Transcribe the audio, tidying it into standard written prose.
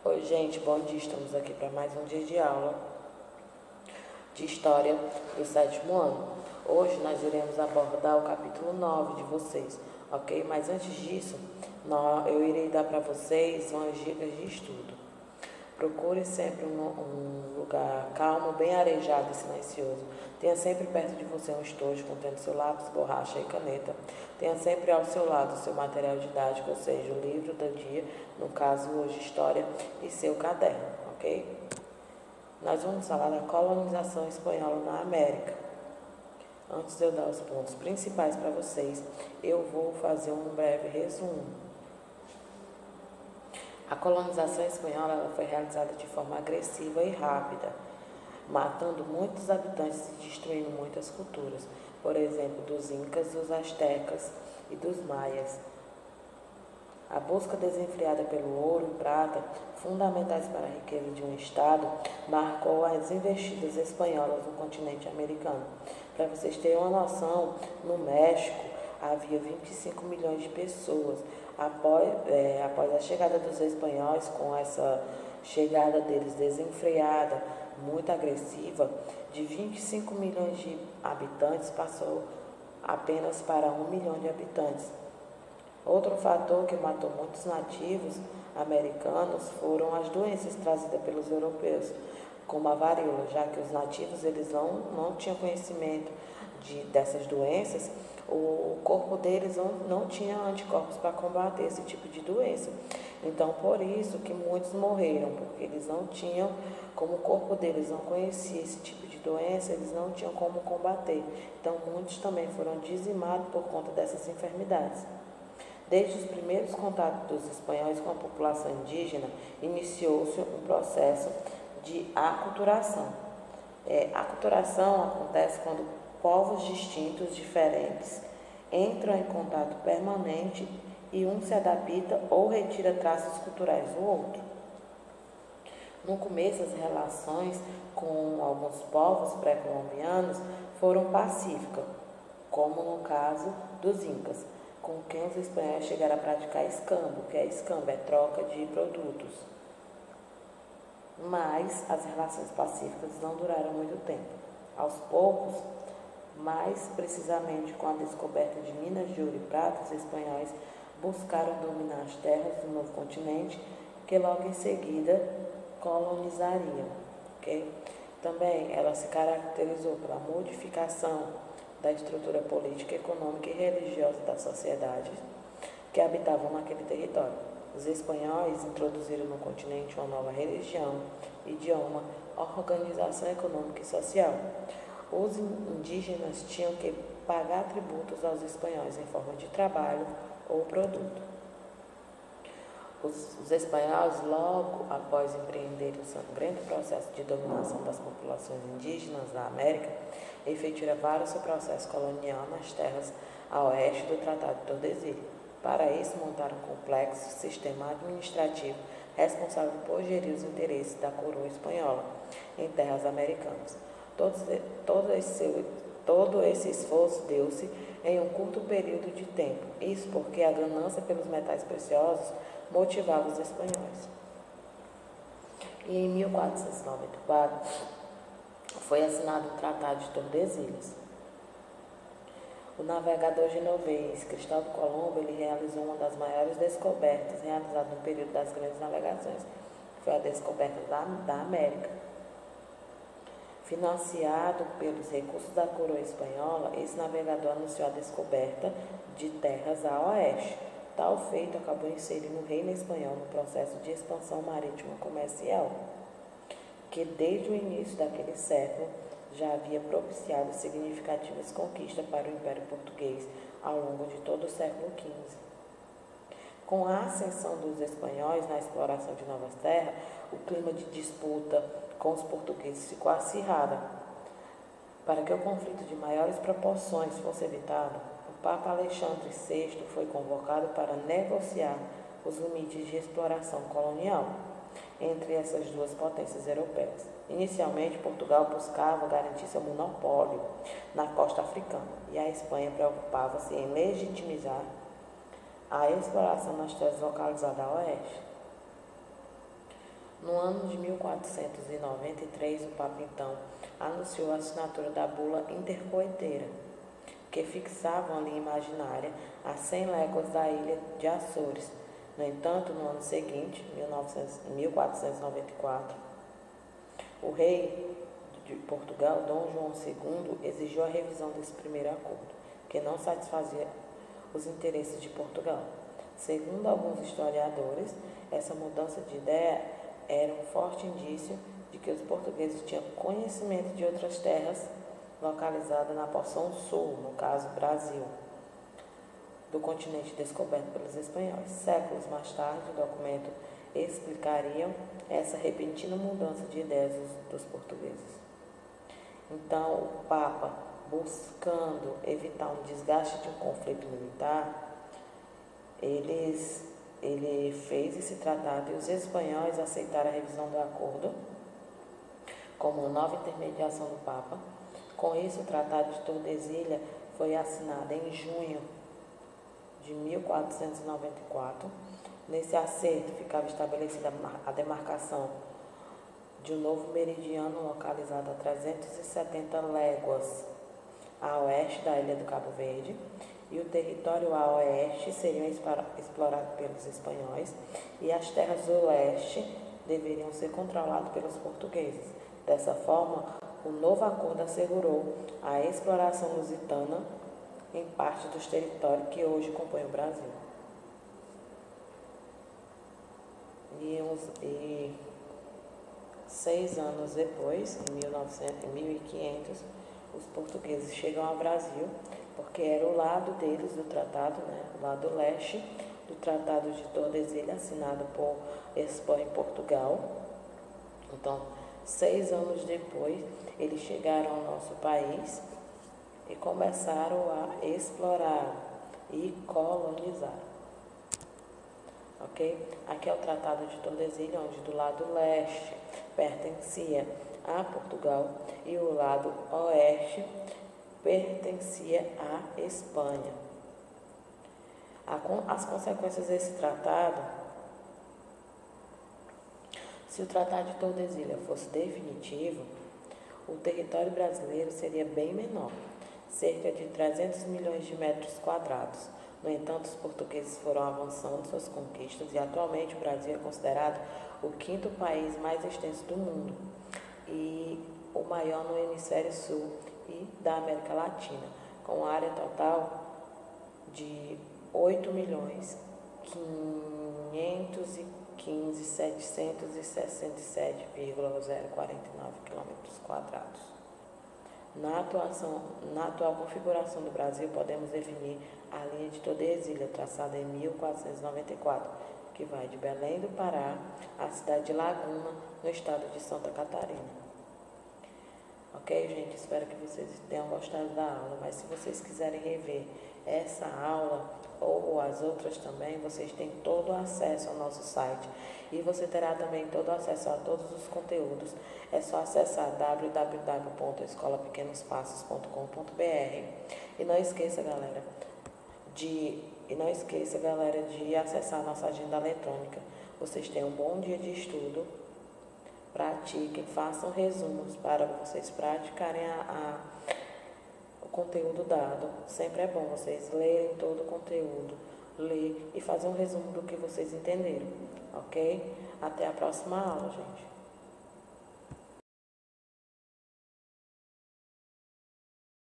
Oi, gente, bom dia. Estamos aqui para mais um dia de aula de História do 7º ano. Hoje nós iremos abordar o capítulo 9 de vocês, ok? Mas antes disso, eu irei dar para vocês umas dicas de estudo. Procure sempre um lugar calmo, bem arejado e silencioso. Tenha sempre perto de você um estojo contendo seu lápis, borracha e caneta. Tenha sempre ao seu lado o seu material didático, ou seja, o livro do dia, no caso hoje História, e seu caderno, ok? Nós vamos falar da colonização espanhola na América. Antes de eu dar os pontos principais para vocês, eu vou fazer um breve resumo. A colonização espanhola ela foi realizada de forma agressiva e rápida, matando muitos habitantes e destruindo muitas culturas, por exemplo, dos incas, dos astecas e dos maias. A busca desenfreada pelo ouro e prata, fundamentais para a riqueza de um estado, marcou as investidas espanholas no continente americano. Para vocês terem uma noção, no México havia 25 milhões de pessoas. Após a chegada dos espanhóis, com essa chegada deles desenfreada, muito agressiva, de 25 milhões de habitantes passou apenas para 1 milhão de habitantes. Outro fator que matou muitos nativos americanos foram as doenças trazidas pelos europeus, como a varíola, já que os nativos eles não tinham conhecimento dessas doenças. O corpo deles não tinha anticorpos para combater esse tipo de doença. Então, por isso que muitos morreram, porque eles não tinham, como o corpo deles não conhecia esse tipo de doença, eles não tinham como combater. Então, muitos também foram dizimados por conta dessas enfermidades. Desde os primeiros contatos dos espanhóis com a população indígena, iniciou-se um processo de aculturação. A aculturação acontece quando povos distintos, diferentes, entram em contato permanente e um se adapta ou retira traços culturais do outro. No começo, as relações com alguns povos pré-colombianos foram pacíficas, como no caso dos incas, com quem os espanhóis chegaram a praticar escambo, que é escambo, é troca de produtos. Mas as relações pacíficas não duraram muito tempo. Aos poucos, mais precisamente com a descoberta de minas de ouro e prata, os espanhóis buscaram dominar as terras do novo continente, que logo em seguida colonizariam. Okay? Também ela se caracterizou pela modificação da estrutura política, econômica e religiosa das sociedades que habitavam naquele território. Os espanhóis introduziram no continente uma nova religião, idioma, organização econômica e social. Os indígenas tinham que pagar tributos aos espanhóis em forma de trabalho ou produto. Os espanhóis, logo após empreenderem o sangrento processo de dominação das populações indígenas da América, efetuaram vários processos colonial nas terras a oeste do Tratado de Tordesilhas. Para isso, montaram um complexo sistema administrativo responsável por gerir os interesses da coroa espanhola em terras americanas. Todo esse esforço deu-se em um curto período de tempo, isso porque a ganância pelos metais preciosos motivava os espanhóis. E em 1494 foi assinado o Tratado de Tordesilhas. O navegador genovês Cristóvão Colombo ele realizou uma das maiores descobertas realizadas no período das grandes navegações, que foi a descoberta da América. Financiado pelos recursos da coroa espanhola, esse navegador anunciou a descoberta de terras a oeste. Tal feito acabou inserindo o reino espanhol no processo de expansão marítima comercial, que desde o início daquele século já havia propiciado significativas conquistas para o Império Português ao longo de todo o século XV. Com a ascensão dos espanhóis na exploração de novas terras, o clima de disputa com os portugueses ficou acirrado. Para que o conflito de maiores proporções fosse evitado, o Papa Alexandre VI foi convocado para negociar os limites de exploração colonial entre essas duas potências europeias. Inicialmente, Portugal buscava garantir seu monopólio na costa africana e a Espanha preocupava-se em legitimizar a exploração nas terras localizadas a oeste. No ano de 1493, o Papa então anunciou a assinatura da bula intercoeteira, que fixava uma linha imaginária a 100 léguas da ilha de Açores. No entanto, no ano seguinte, 1494, o rei de Portugal, Dom João II, exigiu a revisão desse primeiro acordo, que não satisfazia os interesses de Portugal. Segundo alguns historiadores, essa mudança de ideia era um forte indício de que os portugueses tinham conhecimento de outras terras localizadas na porção sul, no caso Brasil, do continente descoberto pelos espanhóis. Séculos mais tarde, o documento explicaria essa repentina mudança de ideias dos portugueses. Então, o Papa, buscando evitar um desgaste de um conflito militar, ele fez esse tratado e os espanhóis aceitaram a revisão do acordo como nova intermediação do Papa. Com isso, o Tratado de Tordesilhas foi assinado em junho de 1494. Nesse acerto ficava estabelecida a demarcação de um novo meridiano localizado a 370 léguas a oeste da ilha do Cabo Verde, e o território a oeste seria explorado pelos espanhóis e as terras do leste deveriam ser controladas pelos portugueses. Dessa forma, o novo acordo assegurou a exploração lusitana em parte dos territórios que hoje compõem o Brasil. E 6 anos depois, em 1500, os portugueses chegam ao Brasil, porque era o lado deles do tratado, o lado leste do Tratado de Tordesilhas, assinado por Espanha e Portugal. Então, 6 anos depois, eles chegaram ao nosso país e começaram a explorar e colonizar. Ok? Aqui é o Tratado de Tordesilhas, onde do lado leste pertencia a Portugal e o lado oeste pertencia à Espanha. As consequências desse tratado: se o Tratado de Tordesilhas fosse definitivo, o território brasileiro seria bem menor, cerca de 300 milhões de metros quadrados. No entanto, os portugueses foram avançando suas conquistas e atualmente o Brasil é considerado o 5º país mais extenso do mundo e o maior no hemisfério sul e da América Latina, com área total de 8.515.767,049 km². Na atual configuração do Brasil, podemos definir a linha de Tordesilhas, traçada em 1494, que vai de Belém do Pará à cidade de Laguna, no estado de Santa Catarina. Ok, gente? Espero que vocês tenham gostado da aula, mas se vocês quiserem rever essa aula ou as outras também, vocês têm todo o acesso ao nosso site e você terá também todo o acesso a todos os conteúdos. É só acessar www.escolapequenospassos.com.br e não esqueça, galera, de acessar a nossa agenda eletrônica. Vocês tenham um bom dia de estudo, pratiquem, façam resumos para vocês praticarem o conteúdo dado. Sempre é bom vocês lerem todo o conteúdo, ler e fazer um resumo do que vocês entenderam, ok? Até a próxima aula, gente.